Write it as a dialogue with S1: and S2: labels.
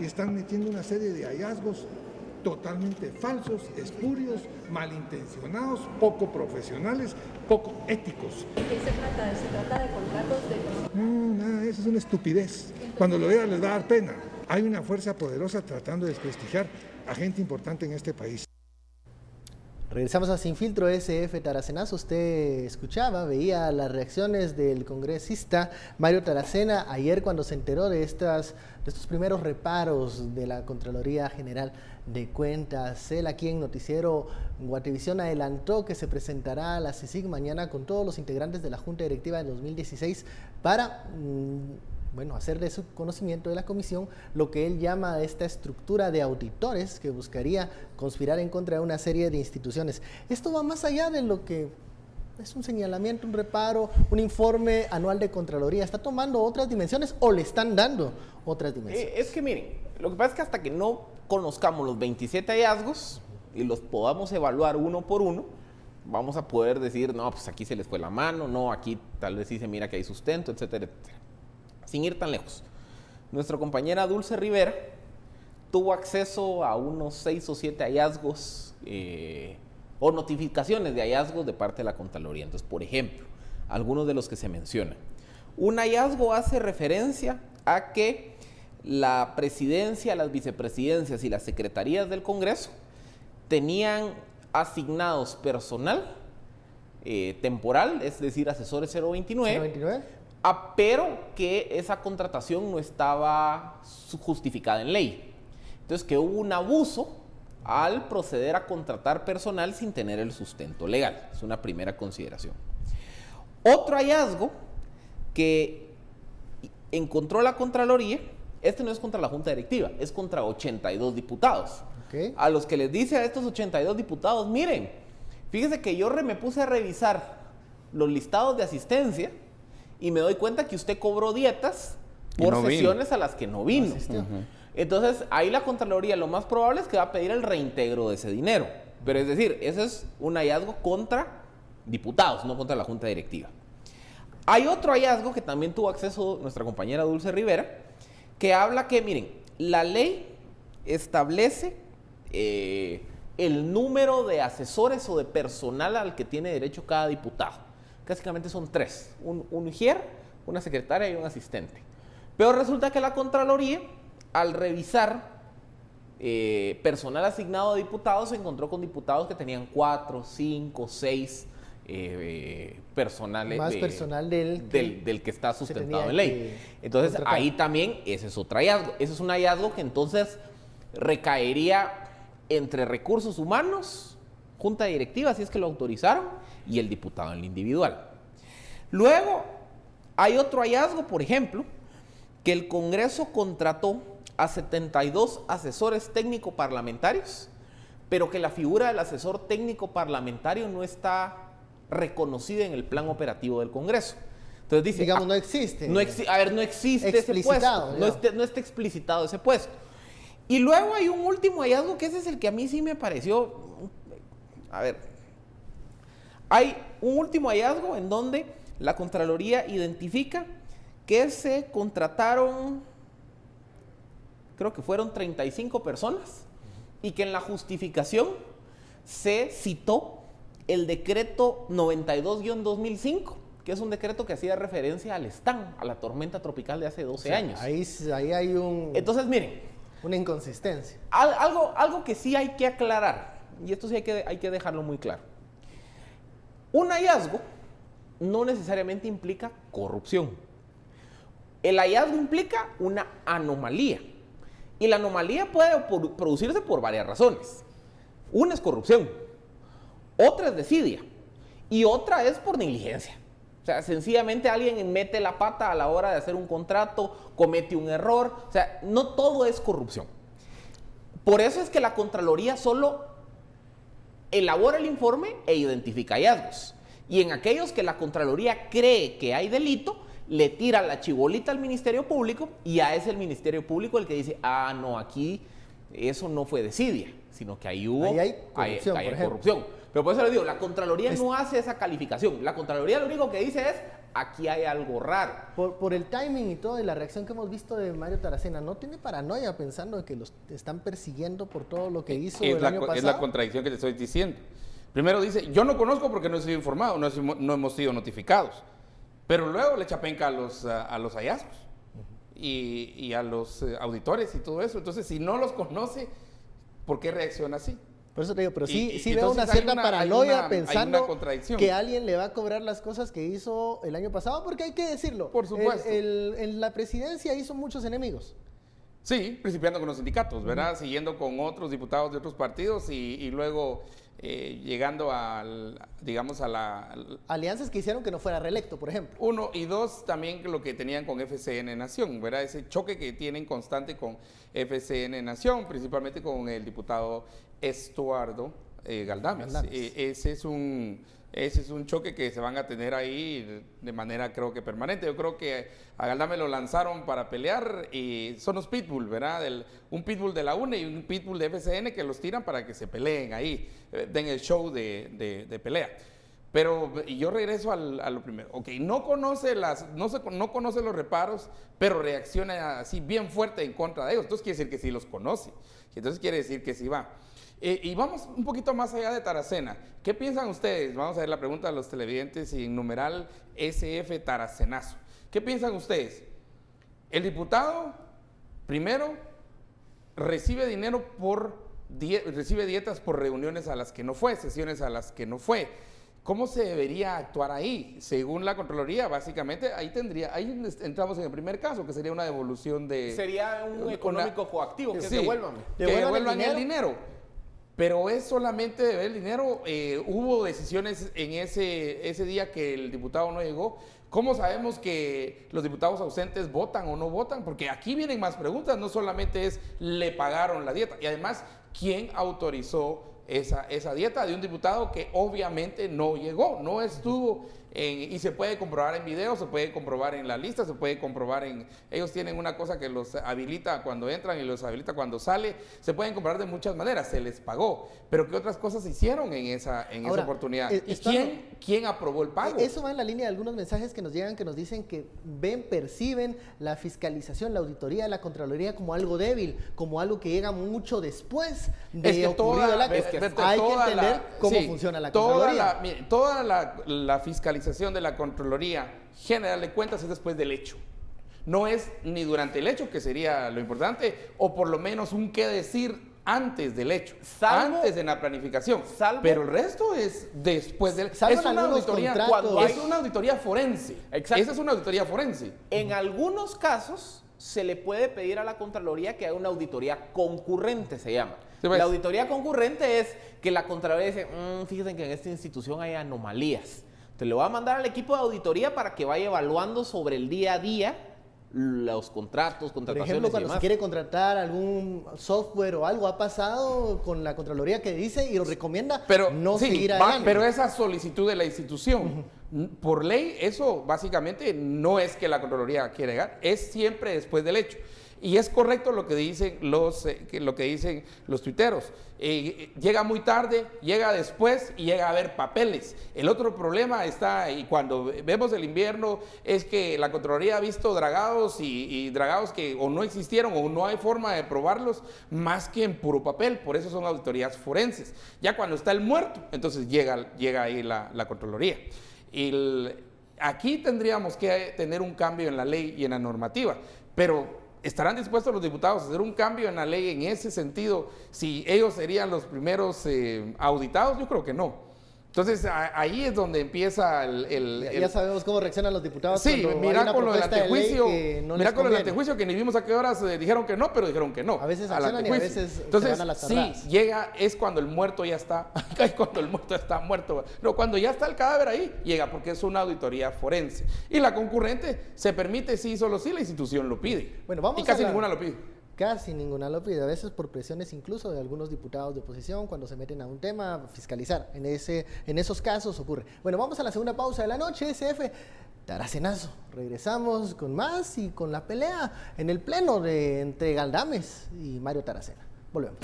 S1: Y están metiendo una serie de hallazgos totalmente falsos, espurios, malintencionados, poco profesionales, poco éticos.
S2: ¿De qué se trata? ¿Se trata de contratos de...?
S1: No, nada, eso es una estupidez. Cuando lo vean les va a dar pena. Hay una fuerza poderosa tratando de desprestigiar a gente importante en este país.
S3: Regresamos a Sin Filtro SF. Taracenazo, usted escuchaba, veía las reacciones del congresista Mario Taracena ayer cuando se enteró de estos primeros reparos de la Contraloría General de Cuentas. Él aquí en Noticiero Guatevisión adelantó que se presentará a la CICIG mañana con todos los integrantes de la Junta Directiva del 2016 para hacer de su conocimiento de la comisión lo que él llama esta estructura de auditores que buscaría conspirar en contra de una serie de instituciones. Esto va más allá de lo que es un señalamiento, un reparo, un informe anual de Contraloría. ¿Está tomando otras dimensiones o le están dando otras dimensiones?
S4: Es que miren, lo que pasa es que hasta que no conozcamos los 27 hallazgos y los podamos evaluar uno por uno, vamos a poder decir, no, pues aquí se les fue la mano, no, aquí tal vez sí se mira que hay sustento, etcétera, etcétera. Sin ir tan lejos, nuestra compañera Dulce Rivera tuvo acceso a unos 6 o 7 hallazgos o notificaciones de hallazgos de parte de la Contraloría. Entonces, por ejemplo, algunos de los que se mencionan. Un hallazgo hace referencia a que la presidencia, las vicepresidencias y las secretarías del Congreso tenían asignados personal temporal, es decir, asesores 029. Pero que esa contratación no estaba justificada en ley. Entonces, que hubo un abuso al proceder a contratar personal sin tener el sustento legal. Es una primera consideración. Otro hallazgo que encontró la Contraloría, este no es contra la Junta Directiva, es contra 82 diputados.
S3: Okay.
S4: A los que les dice a estos 82 diputados, miren, fíjense que yo me puse a revisar los listados de asistencia y me doy cuenta que usted cobró dietas por sesiones a las que no vino. Entonces, ahí la Contraloría lo más probable es que va a pedir el reintegro de ese dinero. Pero es decir, ese es un hallazgo contra diputados, no contra la Junta Directiva. Hay otro hallazgo que también tuvo acceso nuestra compañera Dulce Rivera, que habla que, miren, la ley establece el número de asesores o de personal al que tiene derecho cada diputado. Básicamente son 3, un ujier, una secretaria y un asistente. Pero resulta que la Contraloría, al revisar personal asignado a diputados, se encontró con diputados que tenían 4, 5, 6 personales.
S3: Más personal del
S4: que está sustentado en ley. Entonces, contratar. Ahí también ese es otro hallazgo. Ese es un hallazgo que entonces recaería entre recursos humanos, Junta Directiva, si es que lo autorizaron, y el diputado en el individual. Luego, hay otro hallazgo, por ejemplo, que el Congreso contrató a 72 asesores técnico parlamentarios, pero que la figura del asesor técnico parlamentario no está reconocida en el plan operativo del Congreso. Entonces dice,
S3: digamos, no existe.
S4: No existe ese puesto, no está explicitado ese puesto. Y luego hay un último hallazgo, que ese es el que a mí sí me pareció, hay un último hallazgo en donde la Contraloría identifica que se contrataron, creo que fueron 35 personas, y que en la justificación se citó el decreto 92-2005, que es un decreto que hacía referencia al Stan, a la tormenta tropical de hace 12 años.
S3: Ahí hay
S4: Entonces, miren,
S3: una inconsistencia.
S4: Algo que sí hay que aclarar, y esto sí hay que dejarlo muy claro. Un hallazgo no necesariamente implica corrupción. El hallazgo implica una anomalía. Y la anomalía puede producirse por varias razones. Una es corrupción, otra es desidia y otra es por negligencia. O sea, sencillamente alguien mete la pata a la hora de hacer un contrato, comete un error. O sea, no todo es corrupción. Por eso es que la Contraloría solo elabora el informe e identifica hallazgos. Y en aquellos que la Contraloría cree que hay delito, le tira la chibolita al Ministerio Público y ya es el Ministerio Público el que dice, no, aquí eso no fue desidia, sino que ahí hubo
S3: hay corrupción,
S4: corrupción. Pero por eso le digo, la Contraloría no hace esa calificación. La Contraloría lo único que dice es, aquí hay algo raro.
S3: Por el timing y todo, y la reacción que hemos visto de Mario Taracena, ¿no tiene paranoia pensando que los están persiguiendo por todo lo que hizo el año pasado?
S5: Es la contradicción que te estoy diciendo. Primero dice, yo no conozco porque no he sido informado, no hemos sido notificados. Pero luego le chapenca a los hallazgos y a los auditores y todo eso. Entonces, si no los conoce, ¿por qué reacciona así?
S3: Por eso te digo, pero sí veo
S5: entonces
S3: una cierta paranoia
S5: hay
S3: pensando
S5: una contradicción.
S3: que alguien le va a cobrar las cosas que hizo el año pasado, porque hay que decirlo.
S5: Por supuesto.
S3: En la presidencia hizo muchos enemigos.
S5: Sí, principiando con los sindicatos, ¿verdad? Siguiendo con otros diputados de otros partidos y luego llegando digamos, a la...
S3: Alianzas que hicieron que no fuera reelecto, por ejemplo.
S5: Uno, y dos, también lo que tenían con FCN Nación, ¿verdad? Ese choque que tienen constante con FCN Nación, principalmente con el diputado Estuardo Galdames. Ese es un choque que se van a tener ahí de manera, creo que permanente. Yo creo que a Galdames lo lanzaron para pelear y son los pitbull, ¿verdad? Un pitbull de la UNE y un pitbull de FCN que los tiran para que se peleen ahí, den el show de pelea. Pero y yo regreso a lo primero. Ok, no conoce los reparos, pero reacciona así bien fuerte en contra de ellos. Entonces quiere decir que sí los conoce. Entonces quiere decir que sí va. Y vamos un poquito más allá de Taracena. ¿Qué piensan ustedes? Vamos a ver la pregunta de los televidentes y en numeral SF Taracenazo. ¿Qué piensan ustedes? El diputado, primero, recibe dinero recibe dietas por reuniones a las que no fue, sesiones a las que no fue. ¿Cómo se debería actuar ahí? Según la Contraloría, básicamente, ahí entramos en el primer caso, que sería una devolución de...
S4: Sería un económico coactivo, que
S5: sí,
S4: devuelvan.
S5: Que devuelvan el dinero. Pero es solamente deber el dinero. Hubo decisiones en ese día que el diputado no llegó. ¿Cómo sabemos que los diputados ausentes votan o no votan? Porque aquí vienen más preguntas, no solamente es le pagaron la dieta. Y además, ¿quién autorizó esa dieta de un diputado que obviamente no llegó, no estuvo y se puede comprobar en video, se puede comprobar en la lista, se puede comprobar ellos tienen una cosa que los habilita cuando entran y los habilita cuando sale, se pueden comprobar de muchas maneras, se les pagó, pero ¿qué otras cosas se hicieron en esa oportunidad? ¿Y quién aprobó el pago?
S3: Eso va en la línea de algunos mensajes que nos llegan, que nos dicen que perciben la fiscalización, la auditoría, la Contraloría como algo débil, como algo que llega mucho después de ocurrido el acto. Hay que entender cómo funciona la Contraloría.
S5: Toda la fiscalización de la Contraloría General de Cuentas es después del hecho. No es ni durante el hecho, que sería lo importante, o por lo menos un qué decir antes del hecho, antes de la planificación. Pero el resto es después del hecho. Es una auditoría forense.
S4: Exacto.
S5: Esa es una auditoría forense.
S4: En algunos casos se le puede pedir a la Contraloría que haga una auditoría concurrente, se llama. Sí, pues. La auditoría concurrente es que la Contraloría dice, fíjense que en esta institución hay anomalías. Entonces le voy a mandar al equipo de auditoría para que vaya evaluando sobre el día a día los contratos, contrataciones.
S3: Por ejemplo, cuando
S4: y demás.
S3: se quiere contratar algún software o algo, ha pasado con la Contraloría que dice y lo recomienda seguir adelante.
S5: Pero esa solicitud de la institución, por ley, eso básicamente no es que la Contraloría quiera llegar, es siempre después del hecho. Y es correcto lo que dicen los tuiteros. Llega muy tarde, llega después y llega a haber papeles. El otro problema está, y cuando vemos el invierno, es que la Contraloría ha visto dragados y dragados que o no existieron o no hay forma de probarlos más que en puro papel. Por eso son auditorías forenses. Ya cuando está el muerto, entonces llega ahí la Contraloría. Aquí tendríamos que tener un cambio en la ley y en la normativa, pero ¿estarán dispuestos los diputados a hacer un cambio en la ley en ese sentido? Si ellos serían los primeros auditados, yo creo que no. Entonces, ahí es donde empieza
S3: Ya sabemos cómo reaccionan los diputados.
S5: Sí, mira con lo del antejuicio,
S3: con
S5: el antejuicio que ni vimos a qué horas dijeron que no, pero dijeron que no.
S3: A veces accionan y a veces
S5: entonces,
S3: se van a las tardadas.
S5: Sí, es cuando el muerto ya está, cuando el muerto está muerto. No, cuando ya está el cadáver ahí, llega porque es una auditoría forense. Y la concurrente se permite solo si la institución lo pide.
S3: Bueno, vamos
S5: y casi ninguna lo pide.
S3: Casi ninguna lo pide, a veces por presiones incluso de algunos diputados de oposición cuando se meten a un tema, fiscalizar. En esos casos ocurre. Bueno, vamos a la segunda pausa de la noche, SF Taracenazo. Regresamos con más y con la pelea en el pleno entre Galdames y Mario Taracena. Volvemos.